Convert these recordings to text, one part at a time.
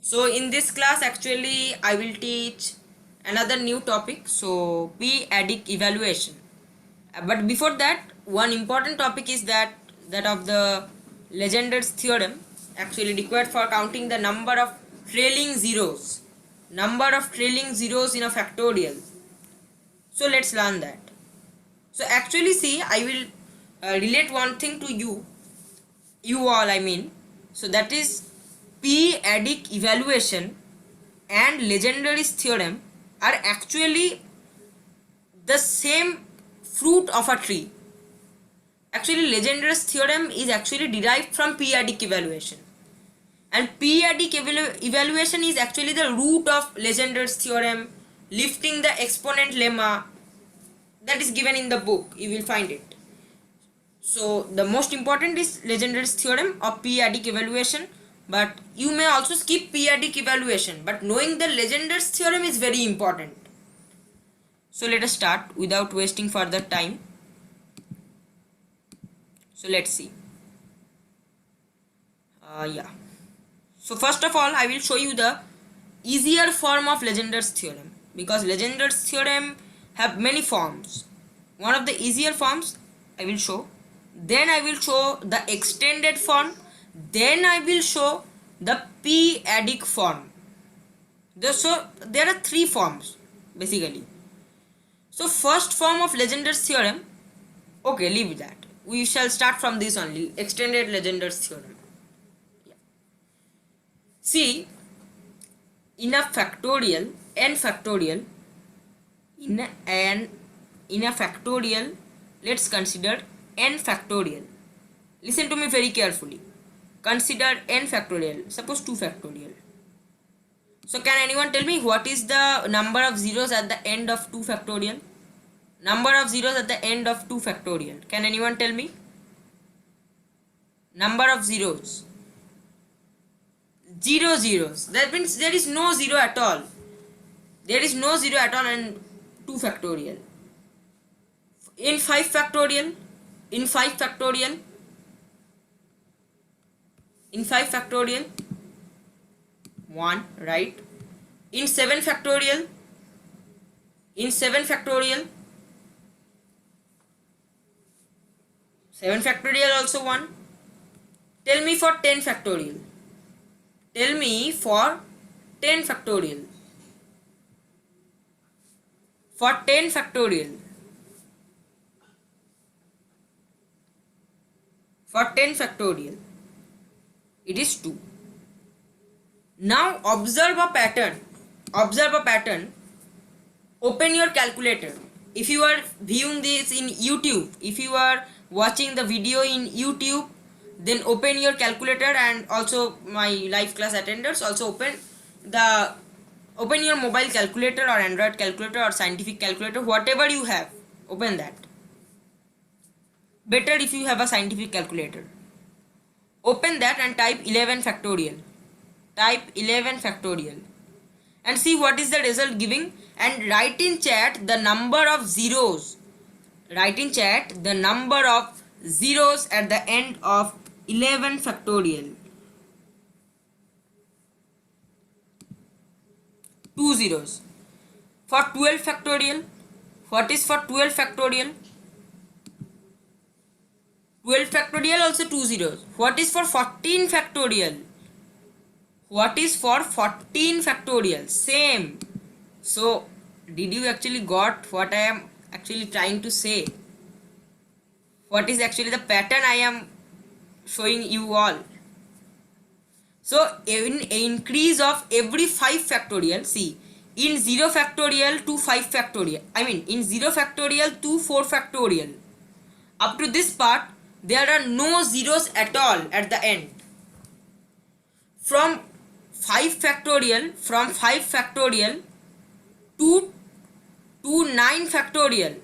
So in this class actually I will teach another new topic, so p-adic evaluation. But before that, one important topic is that of the Legender's theorem, actually required for counting the number of trailing zeros. Number of trailing zeros in a factorial. So let's learn that. So actually see, I will relate one thing to you all I mean. So that is p-adic evaluation and Legendary's theorem are actually the same fruit of a tree. Actually Legendary's theorem is actually derived from p-adic evaluation, and p-adic evaluation is actually the root of Legendary's theorem, lifting the exponent lemma that is given in the book. You will find it. So the most important is Legendary's theorem of p-adic evaluation, but you may also skip p-adic evaluation, but knowing the Legendary's theorem is very important. So let us start without wasting further time. So let's see. So first of all, I will show you the easier form of Legendary's theorem, because Legendary's theorem have many forms. One of the easier forms I will show. Then I will show the extended form. Then I will show the p-adic form. So there are three forms basically. So first form of Legendary's theorem, okay, leave that. We shall start from this only, extended Legendary's theorem. Yeah. See, in a factorial, n factorial, in a factorial, let's consider n factorial. Listen to me very carefully. Consider n factorial, suppose 2 factorial. So can anyone tell me what is the number of zeros at the end of 2 factorial? Number of zeros at the end of 2 factorial. Can anyone tell me? Number of zeros. 0 zeros. That means there is no zero at all. There is no zero at all in 2 factorial. In 5 factorial. In 5 factorial. In 5 factorial. 1, right? In 7 factorial. In 7 factorial. 7 factorial also 1. Tell me for 10 factorial. Tell me for 10 factorial. For 10 factorial. For 10 factorial. It is 2. Now observe a pattern. Observe a pattern. Open your calculator. If you are viewing this in YouTube, if you are watching the video in YouTube, then open your calculator, and also my live class attenders also open your mobile calculator or Android calculator or scientific calculator, whatever you have, open that. Better if you have a scientific calculator. Open that and type 11 factorial. Type 11 factorial and see what is the result giving, and write in chat the number of zeros. Write in chat the number of zeros at the end of 11 factorial. 2 zeros. For 12 factorial, what is for 12 factorial? 12 factorial also 2 zeros. What is for 14 factorial? What is for 14 factorial? Same. So did you actually got what I am actually trying to say? What is actually the pattern I am showing you all? So in increase of every 5 factorial, see, in 0 factorial to 5 factorial, I mean in 0 factorial to 4 factorial, up to this part there are no zeros at all at the end. From 5 factorial to 9 factorial,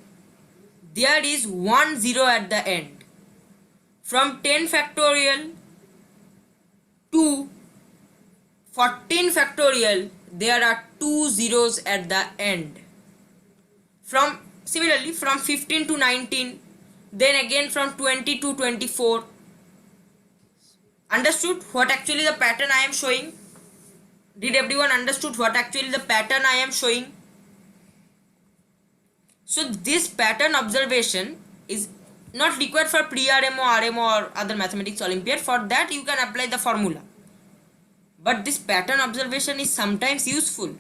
there is 1 zero at the end. From 10 factorial to 14 factorial, there are 2 zeros at the end. Similarly from 15 to 19, then again from 20 to 24. Understood what actually the pattern I am showing? Did everyone understood what actually the pattern I am showing? So this pattern observation is not required for pre-RMO, RMO or other mathematics Olympiad. For that you can apply the formula. But this pattern observation is sometimes useful.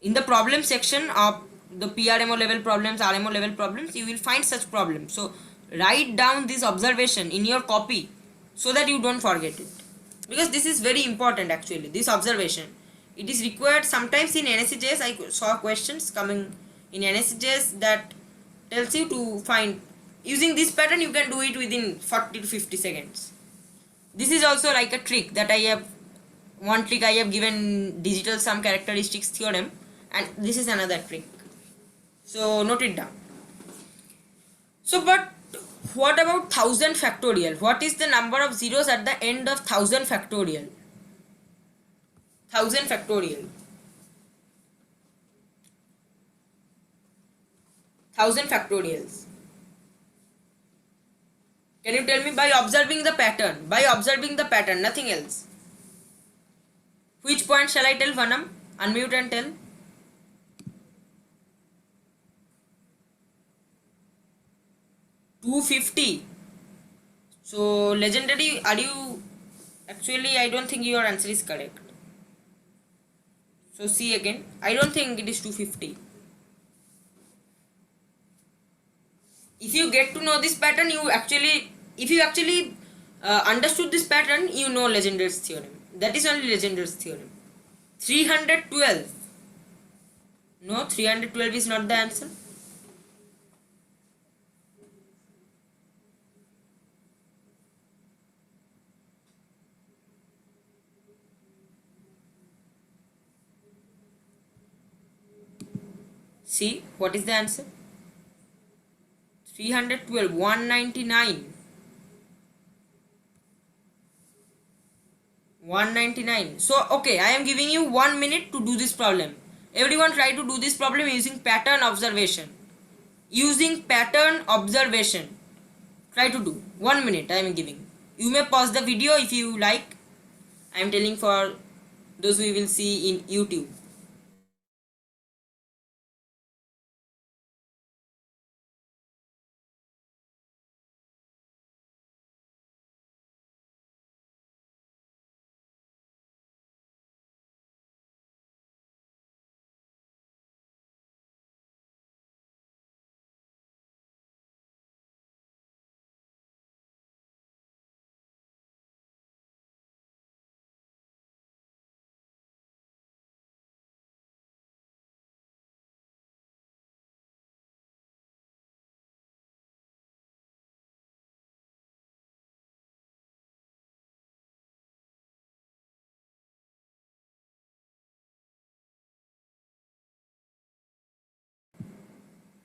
In the problem section of the PRMO level problems, RMO level problems, you will find such problems. So write down this observation in your copy so that you don't forget it. Because this is very important actually, this observation. It is required sometimes in NSCJS. I saw questions coming in NSCJS that tells you to find, using this pattern you can do it within 40 to 50 seconds. This is also like a trick that I have, one trick I have given digital sum characteristics theorem, and this is another trick. So note it down. So but what about 1000 factorial? What is the number of zeros at the end of 1000 factorial? 1000 factorial. 1000 factorials. Can you tell me? By observing the pattern. By observing the pattern, nothing else. Which point shall I tell, Vanam? Unmute and tell. 250. So legendary, are you actually? I don't think your answer is correct. So see again. I don't think it is 250. If you get to know this pattern, if you actually understood this pattern, you know Legendaire's theorem. That is only Legendaire's theorem. 312. No, 312 is not the answer. See, what is the answer? 312, 199. 199. So, okay, I am giving you 1 minute to do this problem. Everyone try to do this problem using pattern observation. Using pattern observation. Try to do. 1 minute I am giving. You may pause the video if you like. I am telling for those who will see in YouTube.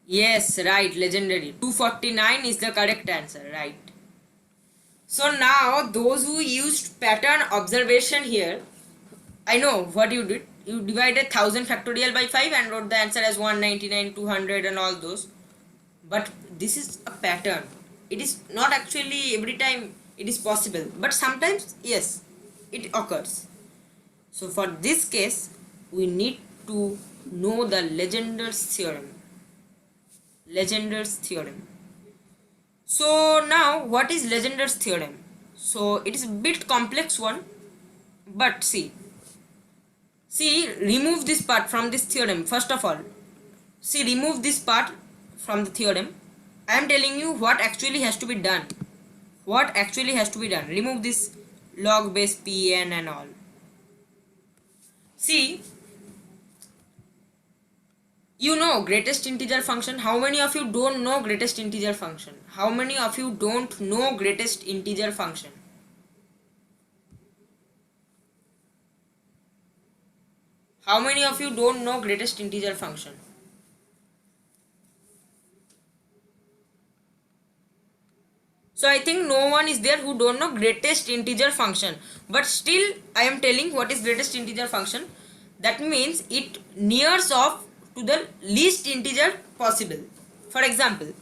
Yes, right, legendary. 249 is the correct answer, right. So now those who used pattern observation here, I know what you did. You divided 1000 factorial by 5 and wrote the answer as 199, 200 and all those. But this is a pattern. It is not actually every time it is possible. But sometimes, yes, it occurs. So for this case, we need to know the Legendaire's theorem. Legendaire's theorem. So now what is Legendaire's theorem? So it is a bit complex one, but see, remove this part from this theorem. First of all, remove this part from the theorem. I am telling you what actually has to be done. What actually has to be done. Remove this log base Pn and all. See, you know greatest integer function. How many of you don't know greatest integer function? How many of you don't know greatest integer function? How many of you don't know greatest integer function? So I think no one is there who don't know greatest integer function. But still I am telling what is greatest integer function. That means it nears off to the least integer possible. For example,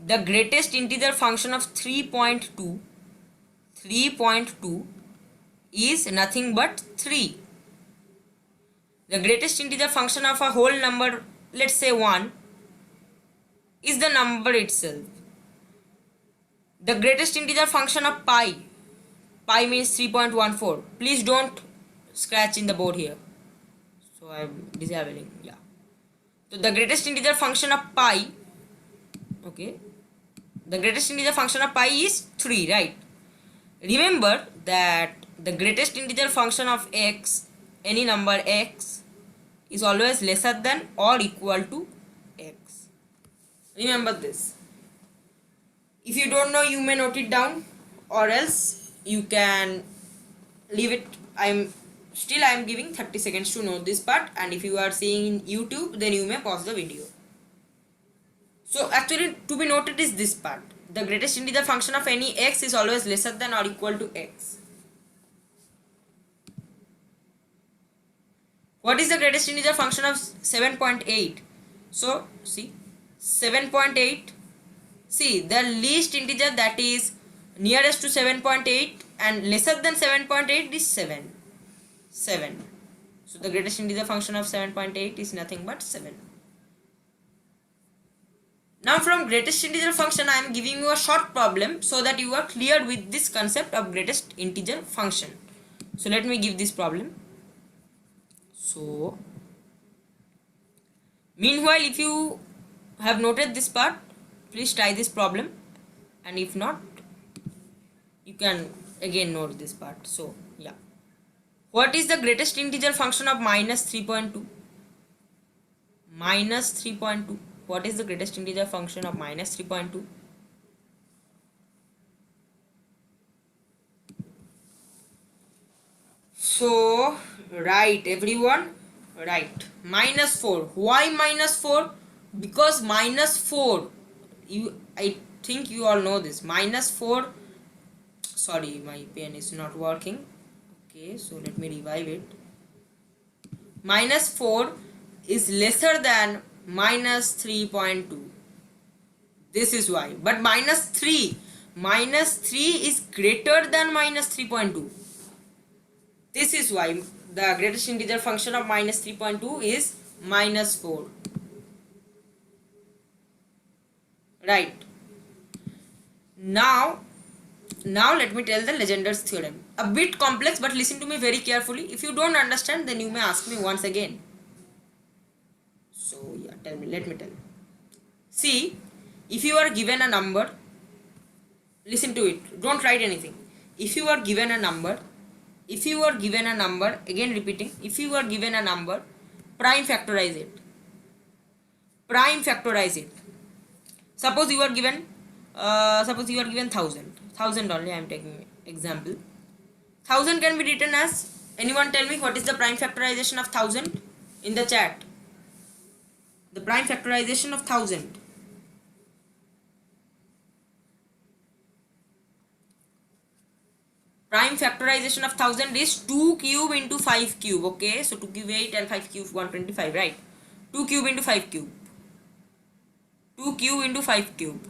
the greatest integer function of 3.2 is nothing but 3. The greatest integer function of a whole number, let's say 1, is the number itself. The greatest integer function of pi, pi means 3.14. Please don't scratch in the board here. So I'm disabling, yeah. So the greatest integer function of pi, okay, the greatest integer function of pi is 3, right? Remember that the greatest integer function of x, any number x, is always lesser than or equal to x. Remember this. If you don't know, you may note it down, or else you can leave it. I'm giving 30 seconds to know this part, and if you are seeing in YouTube, then you may pause the video. So actually to be noted is this part. The greatest integer function of any x is always lesser than or equal to x. What is the greatest integer function of 7.8? So see, 7.8, see the least integer that is nearest to 7.8 and lesser than 7.8 is 7. So the greatest integer function of 7.8 is nothing but 7. Now from greatest integer function I am giving you a short problem so that you are clear with this concept of greatest integer function. So let me give this problem. So meanwhile, if you have noted this part, please try this problem, and if not, you can again note this part. So yeah, what is the greatest integer function of minus 3.2? Minus 3.2. What is the greatest integer function of minus 3.2? So right, everyone, right, minus 4. Why minus 4? Because minus 4, I think you all know this. Minus 4, sorry, my pen is not working. Okay, so let me revive it. Minus 4 is lesser than minus 3.2. This is why. But minus 3 is greater than minus 3.2. This is why the greatest integer function of minus 3.2 is minus 4. Right. Now let me tell the Legendre's theorem. A bit complex, but listen to me very carefully. If you don't understand, then you may ask me once again. So yeah, let me tell you. See, if you are given a number, listen to it. Don't write anything. If you are given a number, again repeating, if you are given a number, prime factorize it. Suppose you are given 1000 only. I am taking example. 1000 can be written as, anyone tell me what is the prime factorization of 1000 in the chat? The prime factorization of 1000. Prime factorization of 1000 is 2 cube into 5 cube. Okay, so 2 cube 8 and 5 cube 125, right? 2 cube into 5 cube. 2 cube into 5 cube.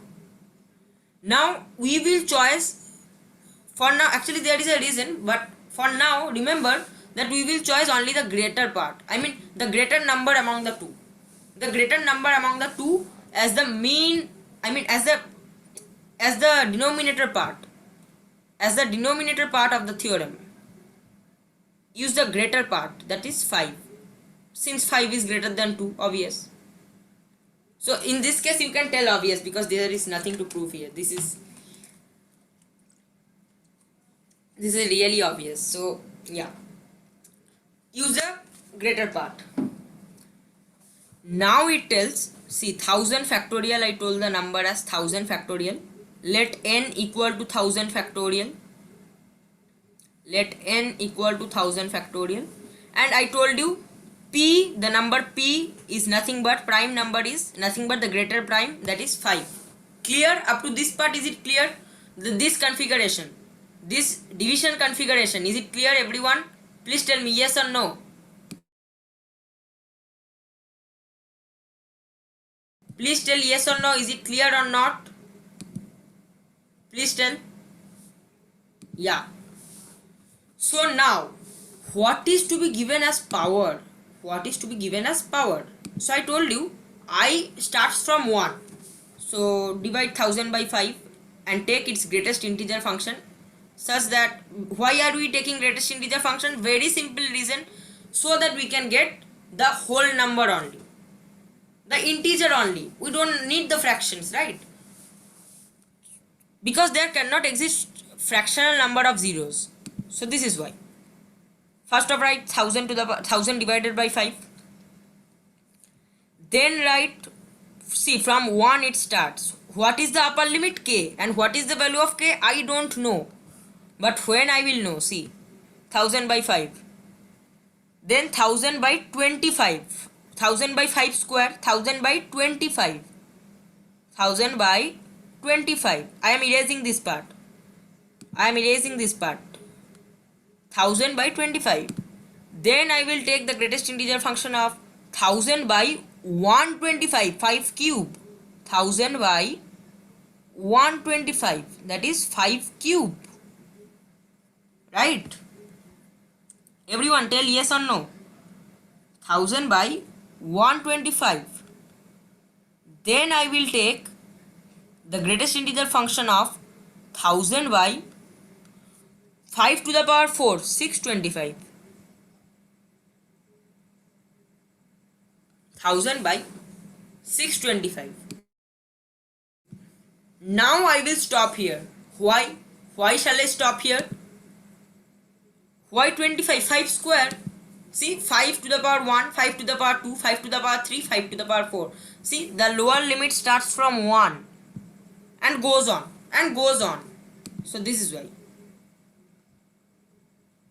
Now we will choose, for now, actually there is a reason, but for now remember that we will choose only the greater part. I mean the greater number among the two. The greater number among the two as the mean, I mean as the denominator part. As the denominator part of the theorem, use the greater part, that is 5. Since 5 is greater than 2, obvious. So in this case you can tell obvious because there is nothing to prove here. This is really obvious. So yeah, use the greater part. Now it tells, see, 1000 factorial, I told the number as 1000 factorial. Let n equal to 1000 factorial. Let n equal to 1000 factorial. And I told you p, the number p is nothing but, prime number is nothing but the greater prime, that is 5. Clear? Up to this part, is it clear? This configuration, this division configuration, is it clear everyone? Please tell me yes or no. Please tell yes or no, is it clear or not? Please tell. Yeah. So now, what is to be given as power? what is to be given as power. So I told you I starts from 1. So divide 1000 by 5 and take its greatest integer function, such that, why are we taking greatest integer function? Very simple reason, so that we can get the whole number only, the integer only. We don't need the fractions, right? Because there cannot exist fractional number of zeros. So this is why. First of write 1000 to the 1000 divided by 5. Then write, see, from 1 it starts. What is the upper limit? K. And what is the value of k? I don't know. But when I will know, see, 1000 by 5. Then 1000 by 25. 1000 by 5 square. 1000 by 25. 1000 by 25. I am erasing this part. 1000 by 25. Then I will take the greatest integer function of 1000 by 125. 5 cube. 1000 by 125. That is 5 cube. Right? Everyone tell yes or no. 1000 by 125. Then I will take the greatest integer function of 1000 by 5 to the power 4, 625. 1000 by 625. Now I will stop here. Why? Why shall I stop here? Why 25? 5 square. See, 5 to the power 1, 5 to the power 2, 5 to the power 3, 5 to the power 4. See, the lower limit starts from 1 and goes on and goes on. So this is why.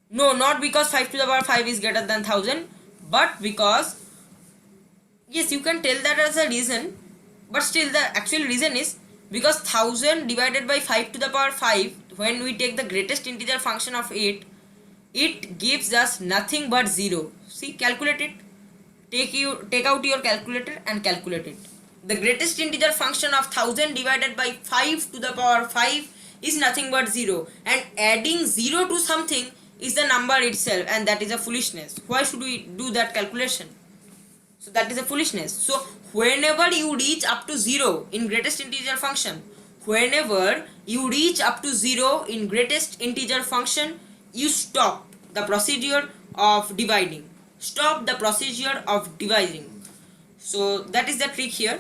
No, not because 5 to the power 5 is greater than 1000, but because, yes, you can tell that as a reason, but still the actual reason is because 1000 divided by 5 to the power 5, when we take the greatest integer function of it gives us nothing but 0. See, calculate it. Take out your calculator and calculate it. The greatest integer function of 1000 divided by 5 to the power 5 is nothing but 0, and adding 0 to something is the number itself, and that is a foolishness. Why should we do that calculation? So that is a foolishness. So whenever you reach up to 0 in greatest integer function, whenever you reach up to 0 in greatest integer function, you stop the procedure of dividing. Stop the procedure of dividing. So that is the trick here.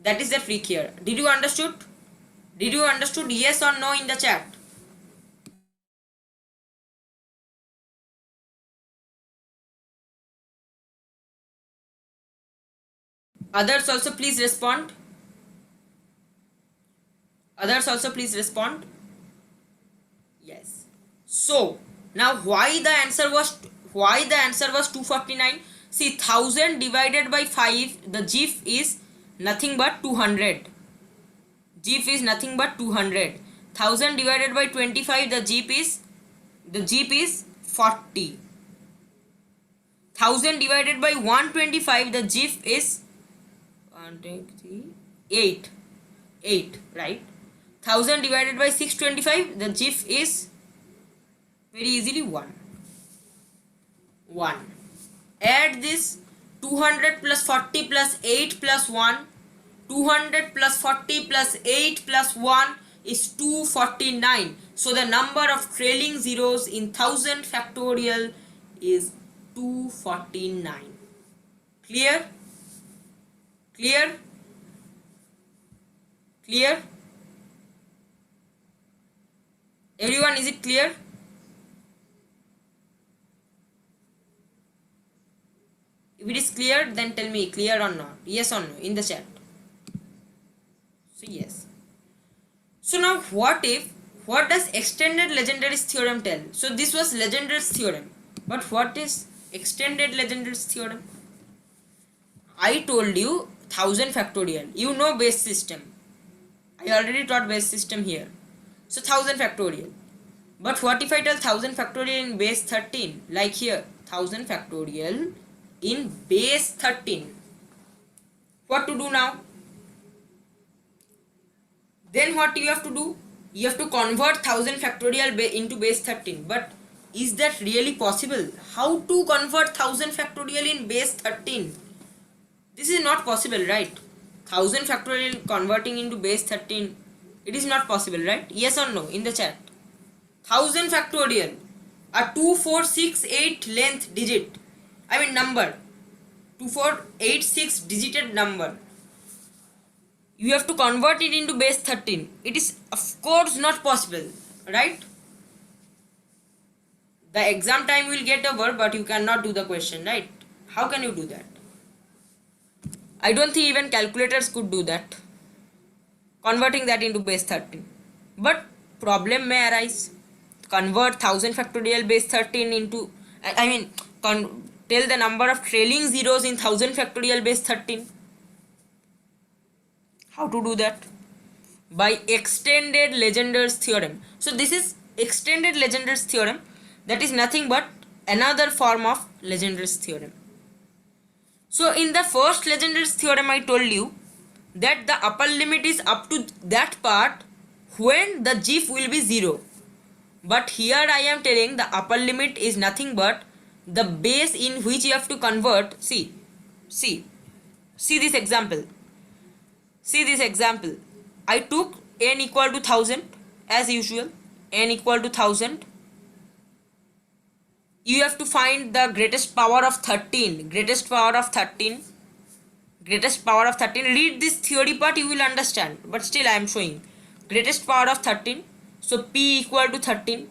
That is the trick here. Did you understood? Did you understood? Yes or no in the chat? Others also please respond. Others also please respond. Yes. So now why the answer was 249? See, 1000 divided by 5, the GIF is nothing but 200. GIF is nothing but 200. 1000 divided by 25, the GIF is 40. 1000 divided by 125, the GIF is 8. 8, right? 1000 divided by 625, the GIF is very easily 1. 1. Add this 200 plus 40 plus 8 plus 1. 200 plus 40 plus 8 plus 1 is 249. So the number of trailing zeros in 1000 factorial is 249. Clear? Clear? Clear? Everyone, is it clear? If it is clear, then tell me clear or not. Yes or no in the chat. So yes. So now what does extended Legendary's theorem tell? So this was Legendary's theorem. But what is extended Legendary's theorem? I told you 1000 factorial. You know base system. I already taught base system here. So 1000 factorial. But what if I tell 1000 factorial in base 13? Like here, 1000 factorial in base 13. What to do now? Then what you have to do? You have to convert 1000 factorial into base 13. But is that really possible? How to convert 1000 factorial in base 13? This is not possible, right? 1000 factorial converting into base 13, it is not possible, right? Yes or no in the chat? 1000 factorial, a 2468 length digit, I mean number, 2486 digited number, you have to convert it into base 13. It is of course not possible, right? The exam time will get over, but you cannot do the question, right? How can you do that? I don't think even calculators could do that, converting that into base 13. But problem may arise. Convert 1000 factorial base 13 into, I mean, tell the number of trailing zeros in 1000 factorial base 13. How to do that? By extended Legender's theorem. So this is extended Legender's theorem, that is nothing but another form of Legender's theorem. So in the first Legender's theorem I told you that the upper limit is up to that part when the GIF will be 0. But here I am telling the upper limit is nothing but the base in which you have to convert. See this example. See this example. I took n equal to 1000 as usual. N equal to 1000. You have to find the greatest power of 13. Greatest power of 13. Greatest power of 13. Read this theory part, you will understand. But still I am showing. Greatest power of 13. So P equal to 13.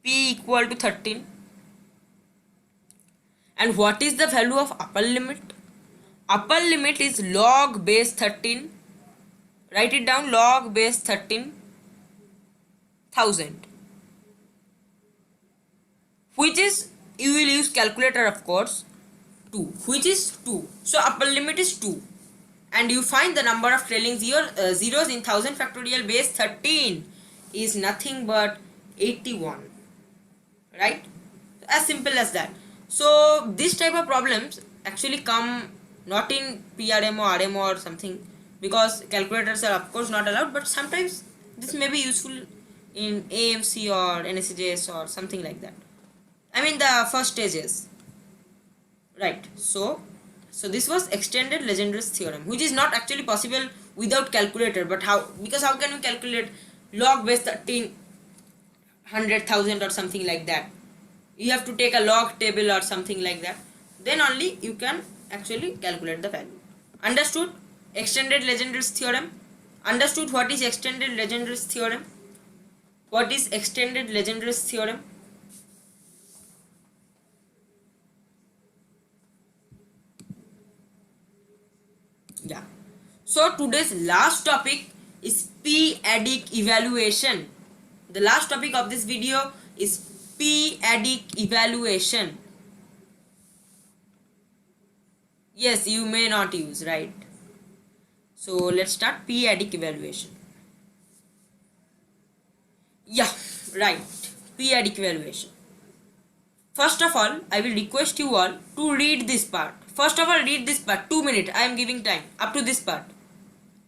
P equal to 13. And what is the value of upper limit? Upper limit is log base 13. Write it down, log base 13 1000. Which is, you will use calculator of course, 2. Which is 2. So upper limit is 2. And you find the number of trailing zeros in 1000 factorial base 13 is nothing but 81. Right? As simple as that. So this type of problems actually come not in PRM or RM or something, because calculators are of course not allowed, but sometimes this may be useful in AMC or NSCJS or something like that. I mean the first stages. Right. So this was extended Legender's theorem, which is not actually possible without calculator. But how? Because how can you calculate log base 13 100,000 or something like that? You have to take a log table or something like that. Then only you can actually calculate the value. Understood? Extended Legender's theorem. Understood what is extended Legender's theorem? What is extended Legender's theorem? Yeah. So today's last topic is p-adic evaluation. The last topic of this video is p-adic evaluation. Yes, you may not use, right? So let's start p-adic evaluation. Yeah, right. P-adic evaluation. First of all, I will request you all to read this part. First of all, read this part. 2 minutes. I am giving time. Up to this part.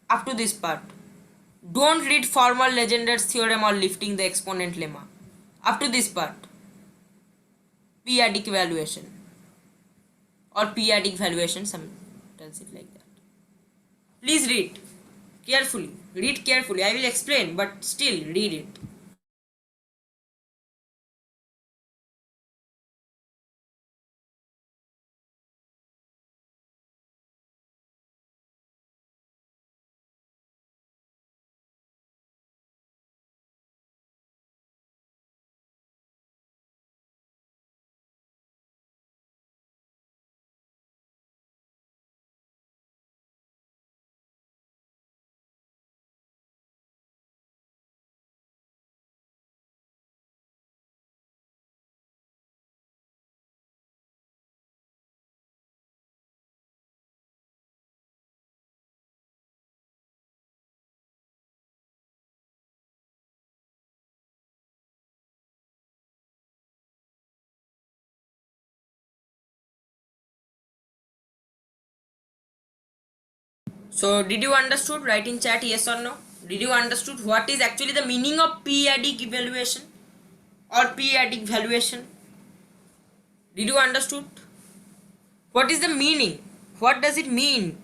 Up to this part. Don't read formal Legender's theorem or lifting the exponent lemma. Up to this part. P-adic evaluation. Or p-adic valuation, some tells it like that. Please read carefully. Read carefully. I will explain, but still read it. So did you understood? Write in chat yes or no. Did you understood what is actually the meaning of p-adic evaluation? or p-adic valuation. Did you understood? What is the meaning? What does it mean?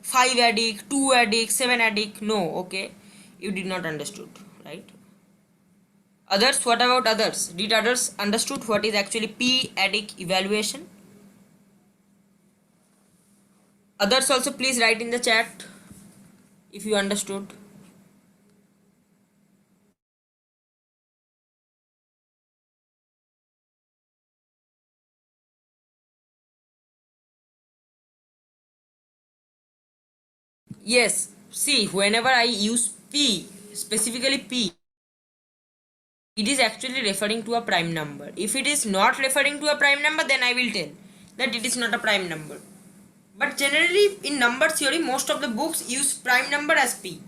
5-adic, 2-adic, 7-adic? No, okay. You did not understood, right? Others, what about others? Did others understood what is actually p-adic evaluation? Others also please write in the chat if you understood. Yes, see, whenever I use p, specifically p, it is actually referring to a prime number. If it is not referring to a prime number, then I will tell that it is not a prime number. But generally in number theory, most of the books use prime number as p.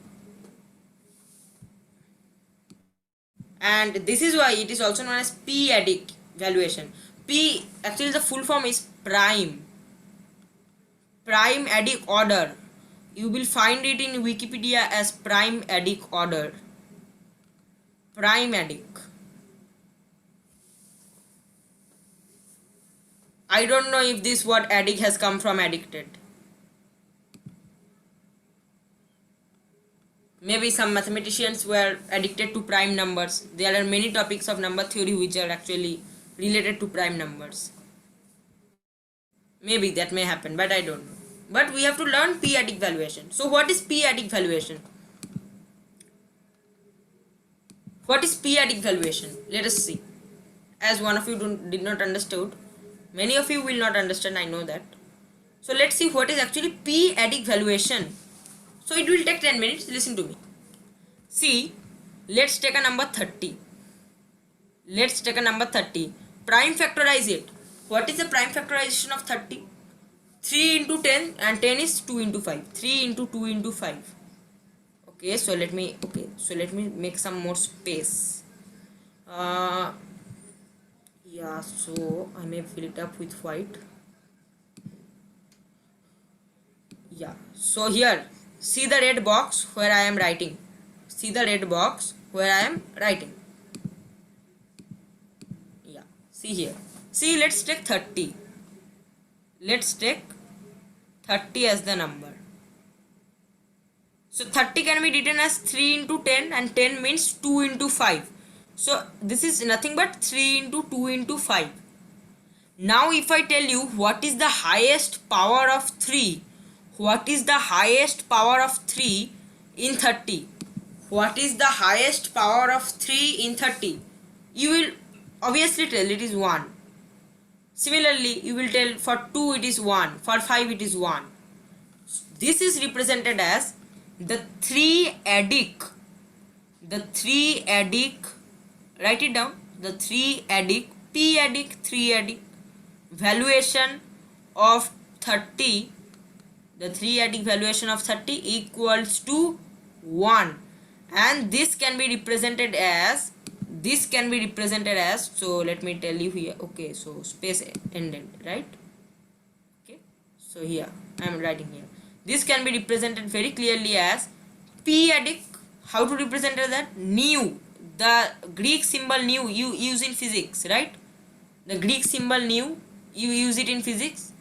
And this is why it is also known as p-adic valuation. P, actually the full form is prime adic order. You will find it in Wikipedia as prime adic order. Prime adic. I don't know if this word adic has come from addicted. Maybe some mathematicians were addicted to prime numbers. There are many topics of number theory which are actually related to prime numbers. Maybe that may happen, but I don't know. But we have to learn p-adic valuation. So what is p-adic valuation? What is p-adic valuation? Let us see. As one of you did not understood, many of you will not understand, I know that. So let's see what is actually p-adic valuation. So it will take 10 minutes, listen to me. See, let's take a number 30. Let's take a number 30. Prime factorize it. What is the prime factorization of 30? 3 into 10 and 10 is 2 into 5. 3 into 2 into 5. Okay, so let me make some more space. Yeah, so I may fill it up with white. Yeah, so here, see the red box where I am writing. See the red box where I am writing. Yeah, see here. See, let's take 30. Let's take 30 as the number. So 30 can be written as 3 into 10 and 10 means 2 into 5. So this is nothing but 3 into 2 into 5. Now if I tell you what is the highest power of 3, what is the highest power of 3 in 30? What is the highest power of 3 in 30? You will obviously tell it is 1. Similarly, you will tell for 2 it is 1, for 5 it is 1. This is represented as the 3-adic. The 3-adic, write it down, the 3-adic, p-adic, 3-adic valuation of 30, the 3-adic valuation of 30 equals to 1, and this can be represented as, so let me tell you here. Okay, so space ended, right? Okay, so here I am writing here, this can be represented very clearly as p-adic. How to represent that? Nu, the Greek symbol nu you use in physics, right? The Greek symbol nu, you use it in physics.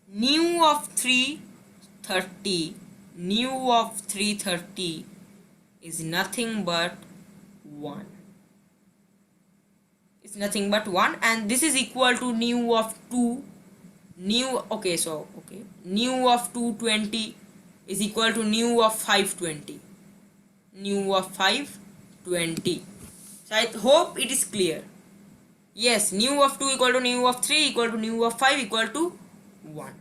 Nu of 330, nu of 330 is nothing but 1. It's nothing but 1, and this is equal to nu of 2. Nu, okay, so okay, nu of 220 is equal to nu of 520. Nu of 520. So I hope it is clear. Yes, nu of 2 equal to nu of 3 equal to nu of 5 equal to 1.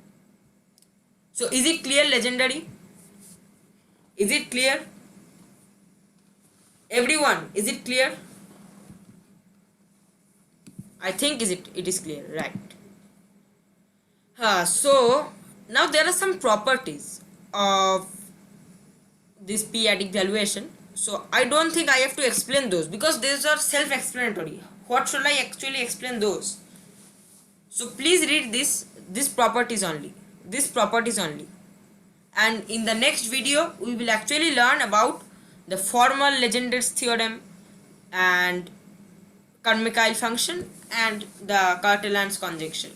So is it clear, legendary? Is it clear? Everyone, is it clear? I think it is clear, right? So now there are some properties of this p-adic valuation. So I don't think I have to explain those because these are self-explanatory. What should I actually explain those? So please read this properties only. This properties only. And in the next video, we will actually learn about the formal Legendre's theorem and Carmichael function and the Cartelan's conjecture.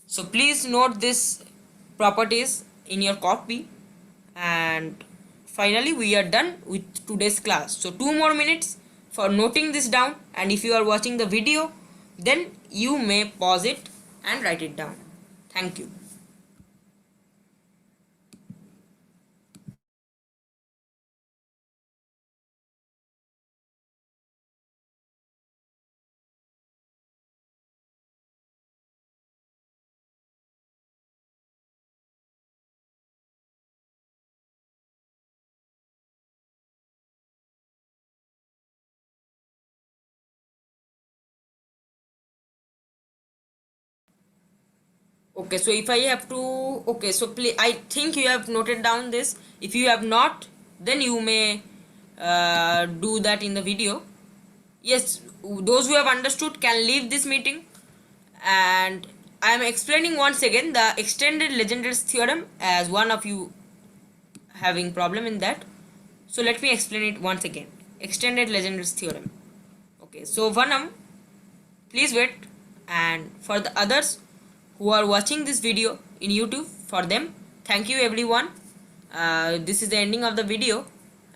So please note this properties in your copy. And finally we are done with today's class. So 2 more minutes for noting this down, and if you are watching the video, then you may pause it and write it down. Thank you. Okay, so if I have to, okay, so please, I think you have noted down this. If you have not, then you may do that in the video. Yes, those who have understood can leave this meeting. And I am explaining once again the extended Legendre's theorem, as one of you having problem in that. So let me explain it once again. Extended Legendre's theorem. Okay, so Vanam, please wait, and for the others who are watching this video in YouTube, for them, thank you everyone. This is the ending of the video,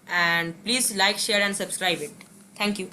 and please like, share and subscribe it. Thank you.